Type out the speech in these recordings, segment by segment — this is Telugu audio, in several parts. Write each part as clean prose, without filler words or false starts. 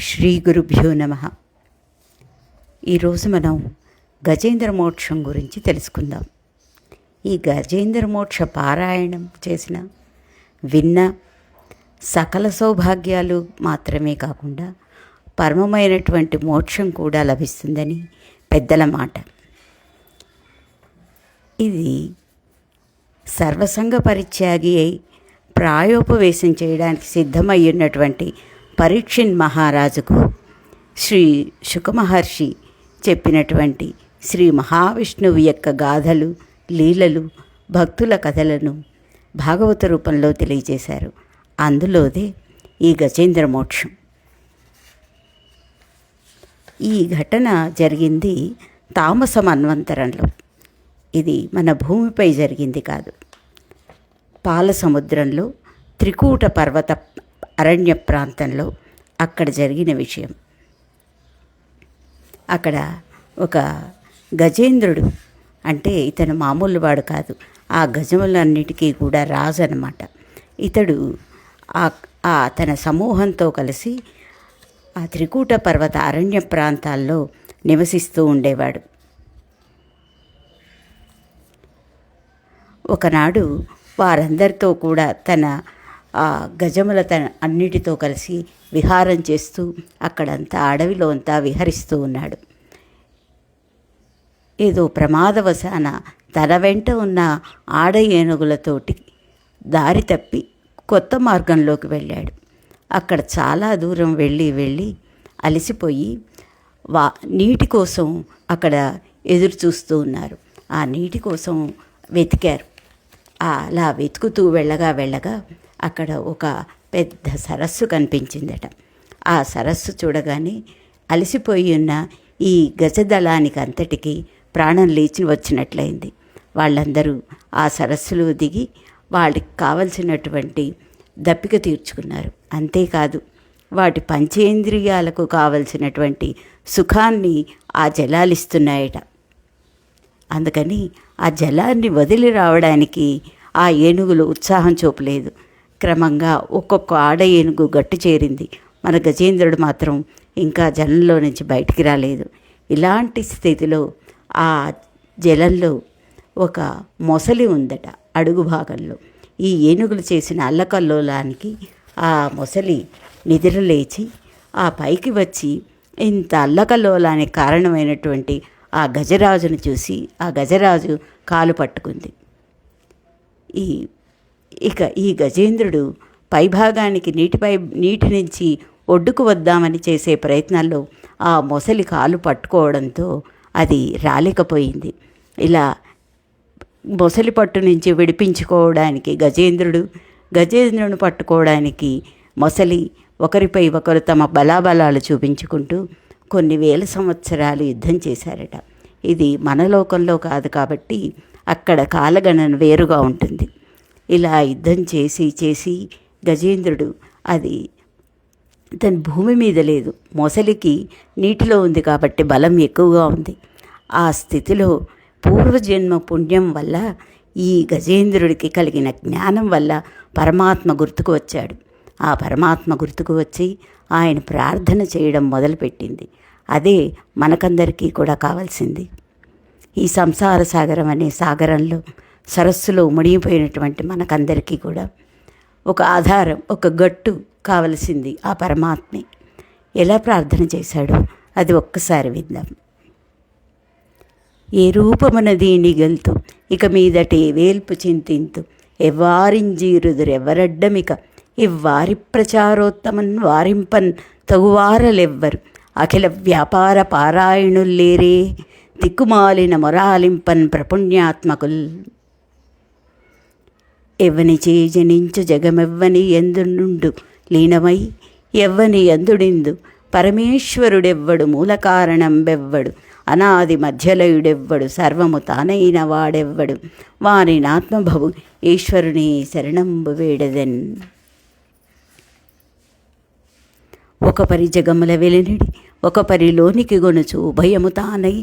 శ్రీ గురుభ్యో నమః. ఈరోజు మనం గజేంద్ర మోక్షం గురించి తెలుసుకుందాం. ఈ గజేంద్ర మోక్ష పారాయణం చేసిన విన్న సకల సౌభాగ్యాలు మాత్రమే కాకుండా పరమమైనటువంటి మోక్షం కూడా లభిస్తుందని పెద్దల మాట. ఇది సర్వసంగ పరిత్యాగి అయి ప్రాయోపవేశం చేయడానికి సిద్ధమయ్యున్నటువంటి పరీక్షిత్ మహారాజుకు శ్రీ శుకమహర్షి చెప్పినటువంటి శ్రీ మహావిష్ణువు యొక్క గాథలు, లీలలు, భక్తుల కథలను భాగవత రూపంలో తెలియజేశారు. అందులోదే ఈ గజేంద్ర మోక్షం. ఈ ఘటన జరిగింది తామస మన్వంతరంలో. ఇది మన భూమిపై జరిగింది కాదు. పాల సముద్రంలో త్రికూట పర్వత అరణ్య ప్రాంతంలో అక్కడ జరిగిన విషయం. అక్కడ ఒక గజేంద్రుడు, అంటే ఇతను మామూలు వాడు కాదు, ఆ గజములన్నిటికీ కూడా రాజు అన్నమాట. ఇతడు తన సమూహంతో కలిసి ఆ త్రికూట పర్వత అరణ్య ప్రాంతాల్లో నివసిస్తూ ఉండేవాడు. ఒకనాడు వారందరితో కూడా తన గజముల అన్నిటితో కలిసి విహారం చేస్తూ అక్కడంతా అడవిలో అంతా విహరిస్తూ ఉన్నాడు. ఏదో ప్రమాదవశాన తన వెంట ఉన్న ఆడ ఏనుగులతోటి దారి తప్పి కొత్త మార్గంలోకి వెళ్ళాడు. అక్కడ చాలా దూరం వెళ్ళి అలసిపోయి నీటి కోసం అక్కడ ఎదురు చూస్తూ ఉన్నారు. ఆ నీటి కోసం వెతికారు. అలా వెతుకుతూ వెళ్ళగా అక్కడ ఒక పెద్ద సరస్సు కనిపించిందట. ఆ సరస్సు చూడగానే అలసిపోయి ఉన్న ఈ గజదళానికి అంతటికి ప్రాణం లేచి వచ్చినట్లయింది. వాళ్ళందరూ ఆ సరస్సులో దిగి వాళ్ళకి కావలసినటువంటి దప్పిక తీర్చుకున్నారు. అంతేకాదు, వాటి పంచేంద్రియాలకు కావలసినటువంటి సుఖాన్ని ఆ జలాలిస్తున్నాయట. అందుకని ఆ జలాన్ని వదిలి రావడానికి ఆ ఏనుగులు ఉత్సాహం చూపలేదు. క్రమంగా ఒక్కొక్క ఆడ ఏనుగు గట్టు చేరింది. మన గజేంద్రుడు మాత్రం ఇంకా జలంలో నుంచి బయటికి రాలేదు. ఇలాంటి స్థితిలో ఆ జలంలో ఒక మొసలి ఉందట అడుగు భాగంలో. ఈ ఏనుగులు చేసిన అల్లకల్లోలానికి ఆ మొసలి నిద్రలేచి ఆ పైకి వచ్చి ఇంత అల్లకల్లోలానికి కారణమైనటువంటి ఆ గజరాజును చూసి ఆ గజరాజు కాలు పట్టుకుంది. ఈ గజేంద్రుడు పైభాగానికి నీటి నుంచి ఒడ్డుకు వద్దామని చేసే ప్రయత్నాల్లో ఆ మొసలి కాలు పట్టుకోవడంతో అది రాలేకపోయింది. ఇలా మొసలి పట్టు నుంచి విడిపించుకోవడానికి గజేంద్రుని పట్టుకోవడానికి మొసలి ఒకరిపై ఒకరు తమ బలాబలాలు చూపించుకుంటూ కొన్ని వేల సంవత్సరాలు యుద్ధం చేశారట. ఇది మన లోకంలో కాదు కాబట్టి అక్కడ కాలగణన వేరుగా ఉంటుంది. ఇలా యుద్ధం చేసి గజేంద్రుడు అది తన భూమి మీద లేదు, మొసలికి నీటిలో ఉంది కాబట్టి బలం ఎక్కువగా ఉంది. ఆ స్థితిలో పూర్వజన్మ పుణ్యం వల్ల ఈ గజేంద్రుడికి కలిగిన జ్ఞానం వల్ల పరమాత్మ గుర్తుకు వచ్చాడు. ఆ పరమాత్మ గుర్తుకు వచ్చి ఆయన ప్రార్థన చేయడం మొదలుపెట్టింది. అదే మనకందరికీ కూడా కావాల్సింది. ఈ సంసార సాగరం అనే సాగరంలో సరస్సులో మునిగిపోయినటువంటి మనకందరికీ కూడా ఒక ఆధారం, ఒక గట్టు కావలసింది ఆ పరమాత్మే. ఎలా ప్రార్థన చేశాడో అది ఒక్కసారి విందాం. ఏ రూపమున దీని గెల్తు ఇక మీదటే వేల్పు చింతింతు ఎవ్వారింజీరుదురెవ్వరడ్డమిక ఇవ్వారి ప్రచారోత్తమన్ వారింపన్ తగువారలెవ్వరు అఖిల వ్యాపార పారాయణుల్లేరే తిక్కుమాలిన మొరాలింపన్ ప్రపుణ్యాత్మకుల్ ఎవ్వని చేజనించు జగమెవ్వని ఎందుండు లీనమై ఎవ్వని ఎందుడిందు పరమేశ్వరుడెవ్వడు మూల కారణం బెవ్వడు అనాది మధ్యలయుడెవ్వడు సర్వము తానైన వాడెవ్వడు వాని నాత్మభవు ఈశ్వరుని శరణంబు వేడదెన్. ఒక పరి జగముల వెలినిడి ఒక పరిలోనికి గొనుచు ఉభయము తానై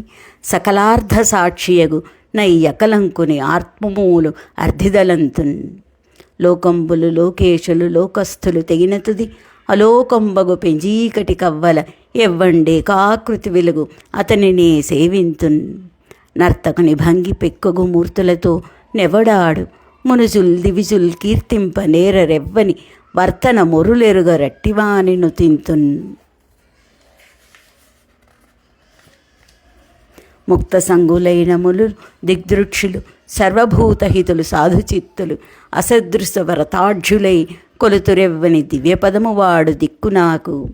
సకలార్థ సాక్షియగు నయ్యకలంకుని ఆత్మమూలు అర్ధిదలంతున్ లోకంబులు లోకేశులు లోకస్థులు తెగినతుది అలోకంబగు పెంజీకటి కవ్వల ఎవ్వండే కాకృతి వెలుగు అతనినే సేవింతున్. నర్తకుని భంగి పెక్కగు మూర్తులతో నెవడాడు మునుజుల్ దివిజుల్ కీర్తింప నేరరెవ్వని వర్తన మొరులెరుగ రట్టివానిను తింతున్. ముక్త సంగులైన ములు దిగ్దృక్షులు సర్వభూతహితులు సాధుచిత్తులు అసదృశ వరతాఢ్యులై కొలుతురెవ్వని దివ్యపదము వాడు దిక్కు నాకు.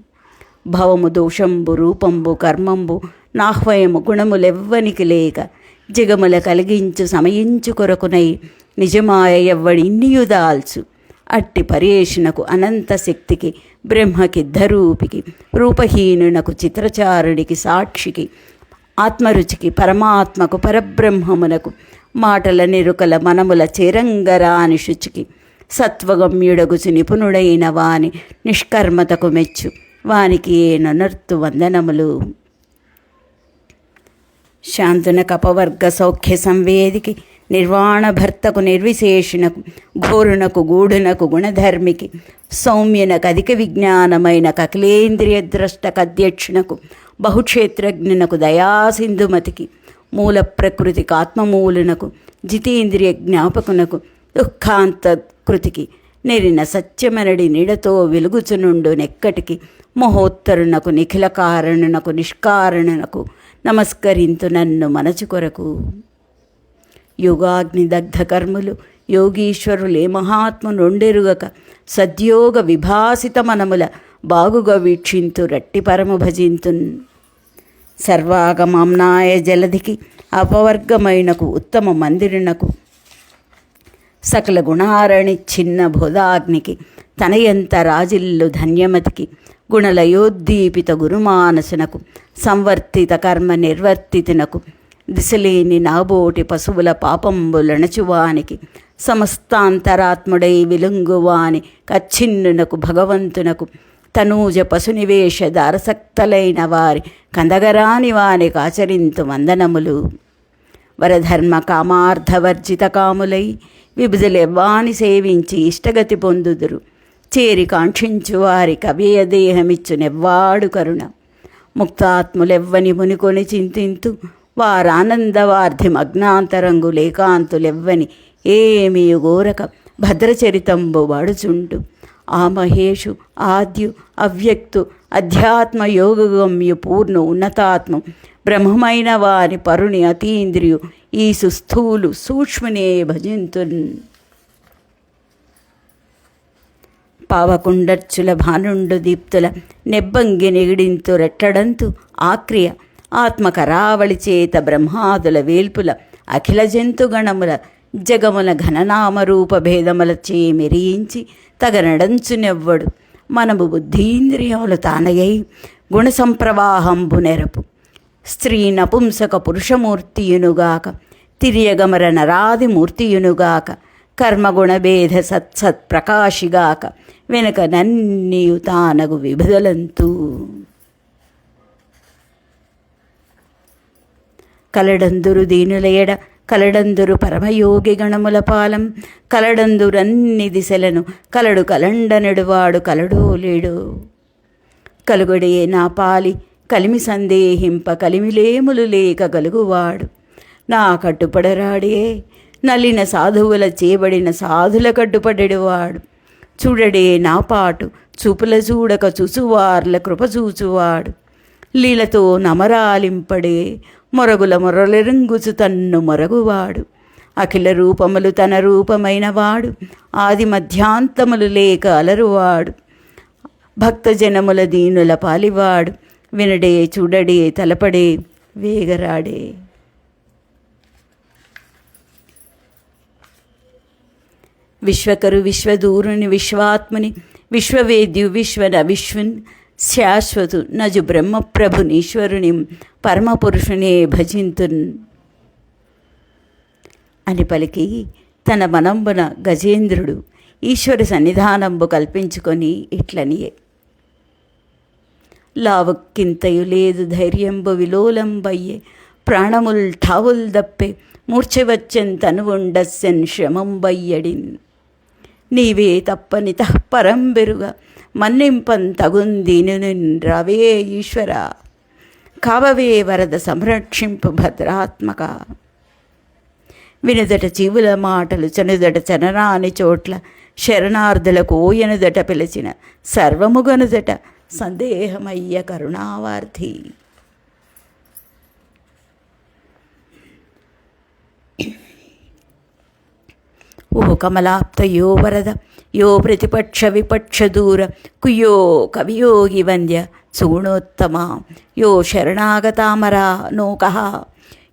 భవము దోషంబు రూపంబు కర్మంబు నాహ్వయము గుణములెవ్వనికి లేక జగముల కలిగించు సమయించు కొరకునై నిజమాయ ఎవ్వడి ఇన్నియుదాల్చు. అట్టి పరేషునకు అనంత శక్తికి బ్రహ్మకిద్ధరూపికి రూపహీనునకు చిత్రచారుడికి సాక్షికి ఆత్మరుచికి పరమాత్మకు పరబ్రహ్మమునకు మాటల నిరుకల మనముల చేరంగరాని శుచికి సత్వగమ్యుడగుచు నిపుణుడైన వాని నిష్కర్మతకు మెచ్చు వానికి ననర్తు వందనములు. శాంతునకు అపవర్గ సౌఖ్య సంవేదికి నిర్వాణ భర్తకు నిర్విశేషునకు ఘోరునకు గూఢునకు గుణధర్మికి సౌమ్యునకు అధిక విజ్ఞానమైన అఖిలేంద్రియ ద్రష్టకు అధ్యక్షునకు బహుక్షేత్రజ్ఞునకు దయాసింధుమతికి మూల ప్రకృతికి ఆత్మమూలునకు జితేంద్రియ జ్ఞాపకునకు దుఃఖాంతకృతికి నెరిన సత్యమనడి నీడతో వెలుగుచునుండు నెక్కటికి మహోత్తరునకు నిఖిల కారణునకు నిష్కారణునకు నమస్కరింతు నన్ను మనసు కొరకు. యోగాగ్ని దగ్ధ కర్ములు యోగీశ్వరులే మహాత్మునొండెరుగక సద్యోగ విభాసిత మనముల బాగుగా వీక్షింతు రట్టి పరము భజింతున్. సర్వాగమాంనాయ జలధికి అపవర్గమైనకు ఉత్తమ మందిరునకు సకల గుణారణి చిన్న బోధాగ్నికి తనయంత రాజిల్లు ధన్యమతికి గుణలయోద్దీపిత గురుమానసునకు సంవర్తిత కర్మ నిర్వర్తితునకు దిశలేని నాబోటి పశువుల పాపంబులణచువానికి సమస్తాంతరాత్ముడై విలుంగువాని కచ్చిన్నునకు భగవంతునకు తనూజ పశునివేశ దారసక్తలైన వారి కందగరాని వానికి ఆచరింతు వందనములు. వరధర్మ కామార్థవర్జిత కాములై విభుజలెవ్వాని సేవించి ఇష్టగతి పొందుదురు. చేరి కాంక్షించు వారి కవ్యయదేహమిచ్చునెవ్వాడు కరుణ. ముక్తాత్ములెవ్వని మునికొని చింతింతు వారానందవార్ధి మగ్నాంతరంగు లేకాంతులెవ్వని ఏమీ గోరక భద్రచరితంబు వాడుచుండు. ఆ మహేషు ఆద్యు అవ్యక్తు అధ్యాత్మ యోగగమ్యు పూర్ణ ఉన్నతాత్మ బ్రహ్మమైన వారి పరుని అతీంద్రియు ఈ సుస్థూలు సూక్ష్మనే భజింతున్. పావకుండర్చుల భానుండు దీప్తుల నెబ్బంగి నెగిడింతు రెట్టడంతు ఆక్రియ ఆత్మకరావళి చేత బ్రహ్మాదుల వేల్పుల అఖిల జంతుగణముల జగముల ఘననామరూప భేదముల చే మెరించి తగనడంచునెవ్వడు. మనము బుద్ధీంద్రియములు తానయై గుణ సంప్రవాహంబు నెరపు స్త్రీ నపుంసక పురుషమూర్తియునుగాక తిరియగమర నరాది మూర్తియునుగాక కర్మగుణభేద సత్సత్ ప్రకాశిగాక వెనుక నన్నియు తానగు విభుదలంతూ. కలడందురు దీనులయడ కలడందురు పరమయోగి గణముల పాలం కలడందురన్ని దిశలను కలడు కలండనెడువాడు కలడో లేడు. కలుగడే నా పాలి కలిమి సందేహింప కలిమిలేములు లేక కలుగువాడు. నా కట్టుపడరాడే నలిన సాధువుల చేబడిన సాధుల కట్టుపడేవాడు. చూడడే నా పాటు చూపుల చూడక చూచువార్ల కృప చూచువాడు. లీలతో నమరాలింపడే మొరగుల మొరలెరుంగుచు తన్ను మొరగువాడు. అఖిల రూపములు తన రూపమైన వాడు ఆది మధ్యాంతములు లేక అలరువాడు. భక్తజనముల దీనుల పాలివాడు వినడే చూడడే తలపడే వేగరాడే. విశ్వకరు విశ్వదూరుని విశ్వాత్ముని విశ్వవేద్యు విశ్వన విశ్వన్ శాశ్వతు నజు బ్రహ్మప్రభునీశ్వరుని పరమపురుషునే భజింతున్ అని పలికి తన మనంబున గజేంద్రుడు ఈశ్వర సన్నిధానంబు కల్పించుకొని ఇట్లనియే. లావుక్కింతయు లేదు ధైర్యంబు విలోలంబయ్యే ప్రాణముల్ ఠావుల్ దప్పే మూర్ఛవచ్చన్ తనువుండస్సెన్ శ్రమంబయ్యడిన్. నీవే తప్పని తఃపరంబెరుగ మన్నింపం తగుందీను రవే ఈశ్వర కావవే వరద సంరక్షింపు భద్రాత్మక. వినుదట జీవుల మాటలు చనుదట చనరాని చోట్ల శరణార్థులకు ఓయనుదట పిలిచిన సర్వముగనుదట సందేహమయ్య కరుణావార్థి. ఓ కమలాప్త యో వరద యో ప్రతిపక్ష విపక్ష దూర కుయో కవియోగి వంద్య సూణోత్తమ యో శరణాగతామరా నోకః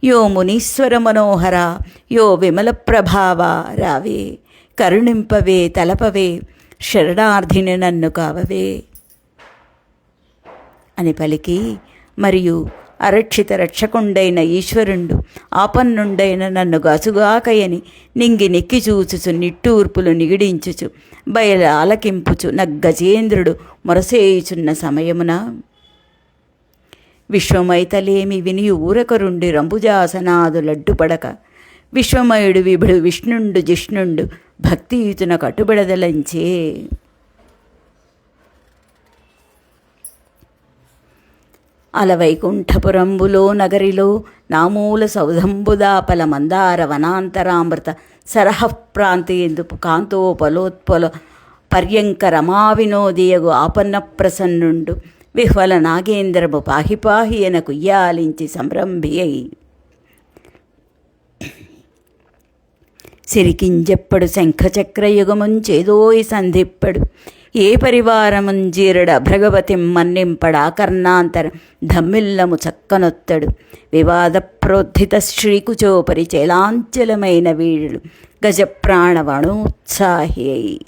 యో మునీశ్వర మనోహర యో విమల ప్రభావ రావే కరుణింపవే తలపవే శరణార్థిని నన్ను కావవే అని పలికి, మరియు అరక్షిత రక్షకుండైన ఈశ్వరుండు ఆపన్నుండైన నన్ను గసుగాకయని నింగి నెక్కి చూచుచు నిట్టూర్పులు నిగిడించుచు బయల ఆలకింపుచు నగ్గజేంద్రుడు మొరసేయుచున్న సమయమున విశ్వమైతలేమి విని ఊరకరుండి రంభుజాసనాదులడ్డుపడక విశ్వమయుడు విభుడు విష్ణుండు జిష్ణుండు భక్తియుతున కట్టుబడదలంచే. అలవైకుంఠపురంబులో నగరిలో నామూల సౌధంబుదాపల మందార వనాంతరామృత సరహప్రాంతేందు కాంతోపలోత్పల పర్యంక రమా వినోదియగు ఆపన్న ప్రసన్నుండు విహ్వల నాగేంద్రము పాహిపాహి ఎన కుయ్యాలించి సంరంభి అయి సిరికింజెప్పడు శంఖచక్రయుగముంచేదోయి సంధిప్పడు ఏ పరివారముంజీరుడ భ్రగవతిం మన్నింపడాకర్ణాంతర ధమ్మిల్లము చక్కనొత్తడు వివాద ప్రోద్ధిత శ్రీకుచోపరి చలాంచలమైన వీళ్ళు గజప్రాణవణోత్సాహి.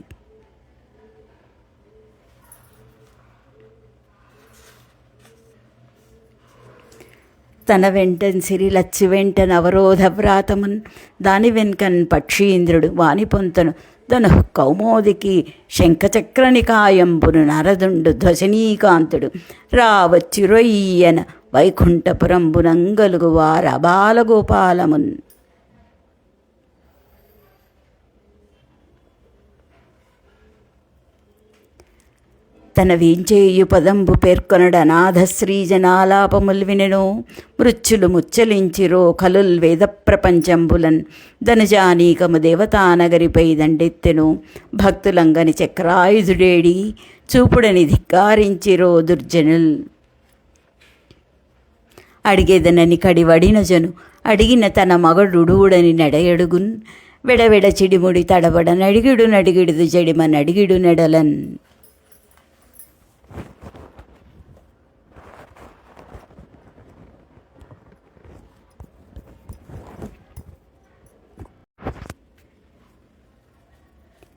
తన వెంటన్ సిరి లచ్చి వెంటన్ అవరోధ వ్రాతమున్ దాని వెన్కన్ పక్షీంద్రుడు వాని పొంతను తను కౌమోదికి శంఖచక్రనికాయంబును నరదుండు ధ్వజనీకాంతుడు రావచ్చిరొయ్యన వైకుంఠపురంబునంగలుగు వారబాలగోపాలమున్. తన వీంచేయు పదంబు పేర్కొనడ నాథశ్రీజనాలాపముల్ వినెను మృచ్చులు ముచ్చలించిరో కలుల్ వేద ప్రపంచంబులన్ ధనుజానీకము దేవతానగరిపై దండెత్తెను భక్తులంగని చక్రాయుధుడేడి చూపుడని ధిక్కారించిరో దుర్జనుల్. అడిగేదనని కడివడిన జను అడిగిన తన మగడుడూడని నడయడుగున్ వెడవెడ చిడిముడి తడబడ నడిగిడు నడిగిడుదు జడిమ నడిగిడు నెడలన్.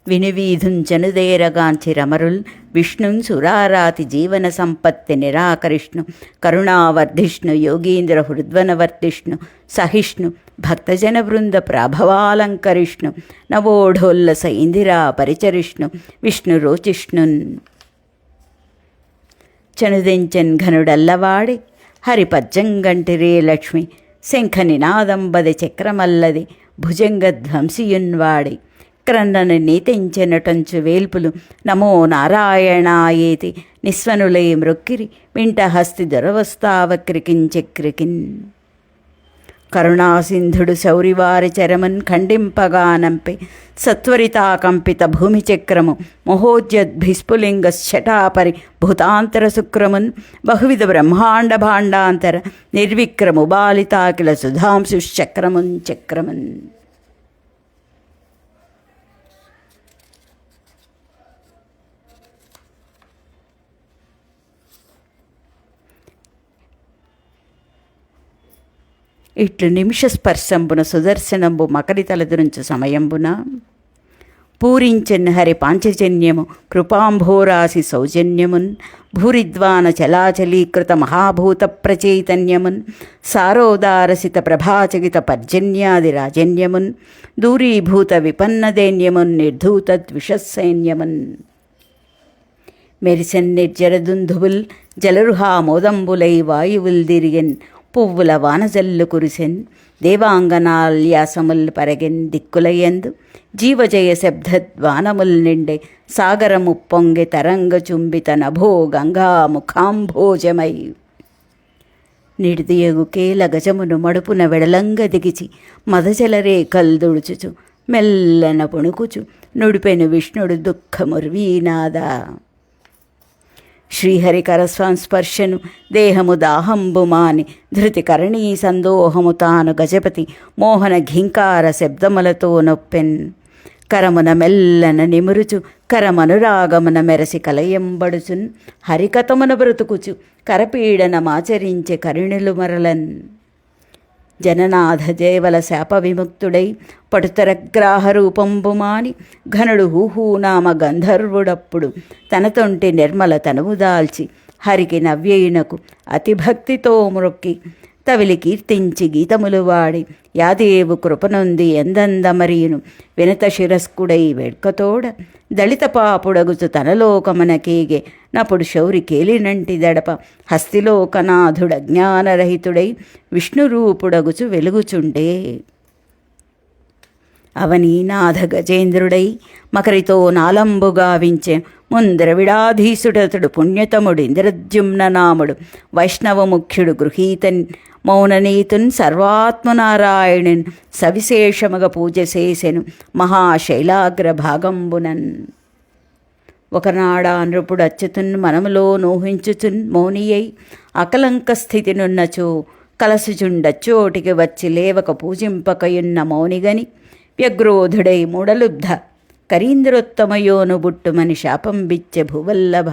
వినువీధుంచనుదేరగాంచి రమరుల్ విష్ణున్ సురారాతి జీవన సంపత్తి నిరాకరిష్ణు కరుణావర్ధిష్ణు యోగీంద్ర హృద్వనవర్తిష్ణు సహిష్ణు భక్తజన బృంద ప్రాభవాలంకరిష్ణు నవోఢోల్లస ఇందిరా పరిచరిష్ణు విష్ణు రోచిష్ణున్. చనుదెంచన్ ఘనుడల్లవాడి హరిపజ్జంగంటిరే లక్ష్మి శంఖ నినాదంబది చక్రమల్లది భుజంగధ్వంసియున్వాడి క్రన్నను నీతించెనటంచు వేల్పులు నమో నారాయణాయేతి నిస్వనులై మృక్కిరి వింట హస్తి దురవస్థావక్రికించక్రికిన్. కరుణాసింధుడు శౌరివారి చరమన్ ఖండింపగానంపి సత్వరితాకంపిత భూమిచక్రము మహోజ్యద్భిస్ఫులింగ శటాపరి భూతాంతర శుక్రమున్ బహువిధ బ్రహ్మాండ భాండాంతర నిర్విక్రము బాలితాకిల సుధాంశుశ్చక్రమున్ చక్రమున్. ఇట్లు నిమిషస్పర్శంబున సుదర్శనంబు మకరితలదురుంచు సమయంబున పూరించెన్ హరి పాంచజన్యము కృపాంభోరాశి సౌజన్యమున్ భూరిద్వాన చలాచలీకృత మహాభూత ప్రచైతన్యమున్ సారోదారసిత ప్రభాచగిత పర్జన్యాది రాజన్యమున్ దూరీభూత విపన్నదైన్యమున్ నిర్ధూతద్విషసైన్యమున్. మెరిసెన్ నిర్జరదుంధువుల్ జలరుహా మోదంబులై వాయువుల్ దిరియన్ పువ్వుల వానజల్లు కురిసెన్ దేవాంగనాల్యాసముల్ పరగెన్ దిక్కులయందు జీవజయ శబ్దద్వానముల్ నిండే సాగరము పొంగె తరంగ చుంబిత నభో గంగా ముఖాంభోజమై నిడిదియగు కేల గజమును మడుపున వెడలంగ దిగిచి మదజలరే కల్దుడుచుచు మెల్లన పుణుకుచు నుడిపెను విష్ణుడు దుఃఖముర్వీనాద శ్రీహరికర సంస్పర్శను దేహము దాహంబుమాని ధృతికరణీ సందోహము తాను గజపతి మోహన ఘింకార శబ్దములతో నొప్పెన్ కరమున మెల్లన నిమురుచు కరమనురాగమున మెరసి కలయంబడుచున్ హరికథమున బ్రతుకుచు కరపీడనమాచరించే కరుణులు మరలన్ జననాథ జేవల శాప విముక్తుడై పటుతరగ్రాహ రూపంబుమాని ఘనుడు హూహూనామ గంధర్వుడప్పుడు తనతొంటి నిర్మల తనువు దాల్చి హరికి నవ్యయునకు అతిభక్తితో మ్రొక్కి తవిలి కీర్తించి గీతములు వాడి యాదేవు కృపనొంది ఎందందమరియును వినత శిరస్కుడై వేడ్కతోడ దళిత పాపుడగుచు తనలోకమనకేగే నపుడు శౌరి కేలినంటి దడప హస్తిలోకనాథుడజ్ఞానరహితుడై విష్ణురూపుడగుచు వెలుగుచుండే అవనీనాథ గజేంద్రుడై మకరితో నాలంబు గావించె ముందర విడాధీసుడతడు పుణ్యతముడు ఇంద్రద్యుమ్న నాముడు వైష్ణవముఖ్యుడు గృహీతన్ మౌననీతున్ సర్వాత్మనారాయణున్ సవిశేషముగ పూజ చేసెను మహాశైలాగ్ర భాగంబునన్ ఒకనాడా నృపుడు అచ్యుతున్ మనములో నోహించుచున్ మౌనియై అకలంక స్థితినున్నచో కలసుచుండచ్చోటికి వచ్చి లేవక పూజింపకయున్న మౌనిగని వ్యగ్రోధుడై మూడలుబ్ధ కరీంద్రోత్తమయోను బుట్టుమని శాపం బిచ్చె భువల్లభ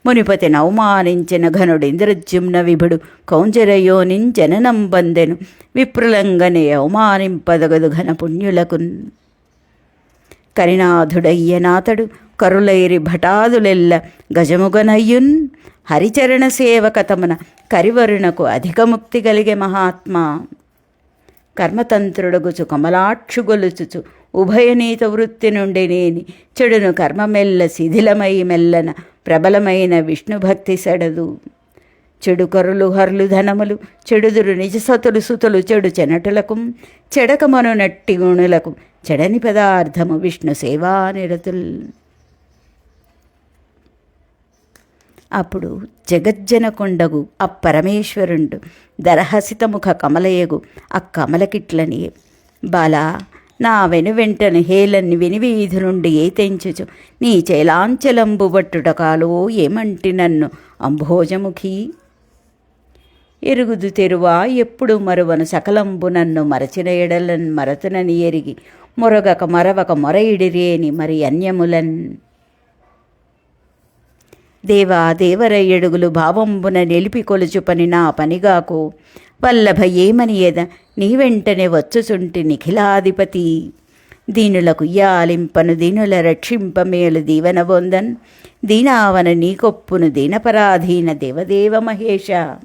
మునిపతి నవమానించిన ఘనుడు ఇంద్రజ్యుమ్న విభుడు కౌంజరయోనిన్ జననం బందెను విప్రులంగని అవమానింపదగదు ఘన పుణ్యులకున్ కరినాథుడయ్యనాథడు కరులైరి భటాదులెల్ల గజముగనయ్యున్ హరిచరణ సేవకతమున కరివరుణకు అధికముక్తి కలిగే మహాత్మా కర్మతంత్రుడగుచు కమలాక్షుగొలుచుచు ఉభయనీత వృత్తి నుండి నేని చెడును కర్మమెల్ల శిథిలమై మెల్లన ప్రబలమైన విష్ణుభక్తి సెడదు చెడు కరులు హర్లు ధనములు చెడుదురు నిజసతులు సుతులు చెడు చెనటులకు చెడకమను నట్టి గుణులకు చెడని పదార్థము విష్ణు సేవానిరతుల్ అప్పుడు జగజ్జనకొండగు అప్పరమేశ్వరుండు దరహసితముఖ కమలయగు అక్కమలకిట్లని బాలా నా వెనువెంటను హేలన్ని వినివీధి నుండి తెంచుచు నీ చైలాంచలంబు బట్టుట కాలో ఏమంటి నన్ను అంభోజముఖి ఎరుగుదు తెరువా ఎప్పుడు మరువను సకలంబు నన్ను మరచిన ఎడలన్ మరతునని ఎరిగి మొరగక మరవక మొరయిడిరేని మరి అన్యములన్ దేవా దేవరయ్యడుగులు భావంబున నిలిపి కొలుచు పని నా పనిగాకు వల్లభ ఏమని ఎద నీ వెంటనే వచ్చుచుంటి నిఖిలాధిపతి దీనులకు యాలింపను దీనుల రక్షింపమేలు దీవన బొందన్ దీనావన నీకొప్పును దీనపరాధీన దేవదేవ మహేష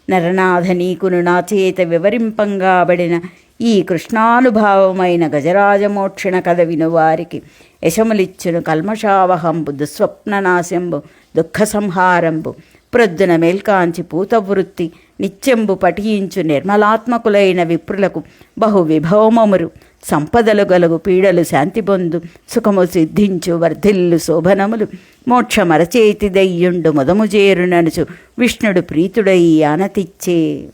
నరనాథ నీకును నా చేత వివరింపంగాబడిన ఈ కృష్ణానుభావమైన గజరాజమోక్షణ కథ వినువారికి యశములిచ్చును కల్మషావహంబు దుస్వప్ననాశంబు దుఃఖ సంహారంబు ప్రొద్దున మేల్కాంచి పూతవృత్తి నిత్యంబు పఠించు నిర్మలాత్మకులైన విప్రులకు బహు విభవమమురు సంపదలు గలుగు పీడలు శాంతి పొందు సుఖము సిద్ధించు వర్ధిల్లు శోభనములు మోక్షమరచేతి దయ్యుండు ముదము చేరుననుచు విష్ణుడు ప్రీతుడై ఆనతిచ్చే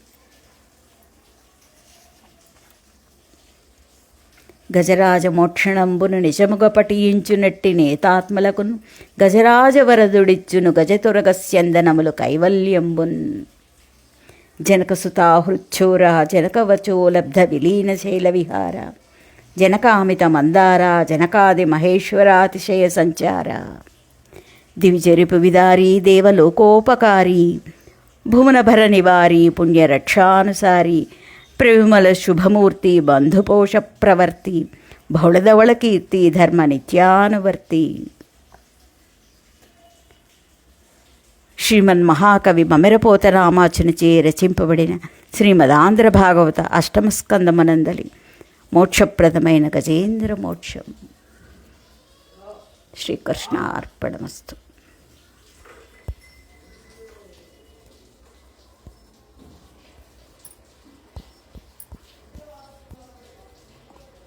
గజరాజమోక్షణంబును నిజముగ పఠించునట్టి నేతాత్మలకును గజరాజవరదుడిచ్చును గజతురగస్యందనములు కైవల్యంబున్ జనకసుతాహృచ్చోర జనకవచో లబ్ధ విలీన శైల విహార జనకామిత మందార జనకాది మహేశ్వరాతిశయ సంచార దివిజరిపు విదారీ దేవలోకోపకారీ భువనభర నివారీ పుణ్యరక్షానుసారి ప్రవిమల శుభమూర్తి బంధుపోష ప్రవర్తి బహుళధవళ కీర్తి ధర్మ నిత్యానువర్తి శ్రీమన్మహాకవి మమిరపోత రామాచునిచే రచింపబడిన శ్రీమదాంధ్ర భాగవత అష్టమస్కందమనందలి మోక్షప్రదమైన గజేంద్ర మోక్షం శ్రీకృష్ణార్పణమస్తు.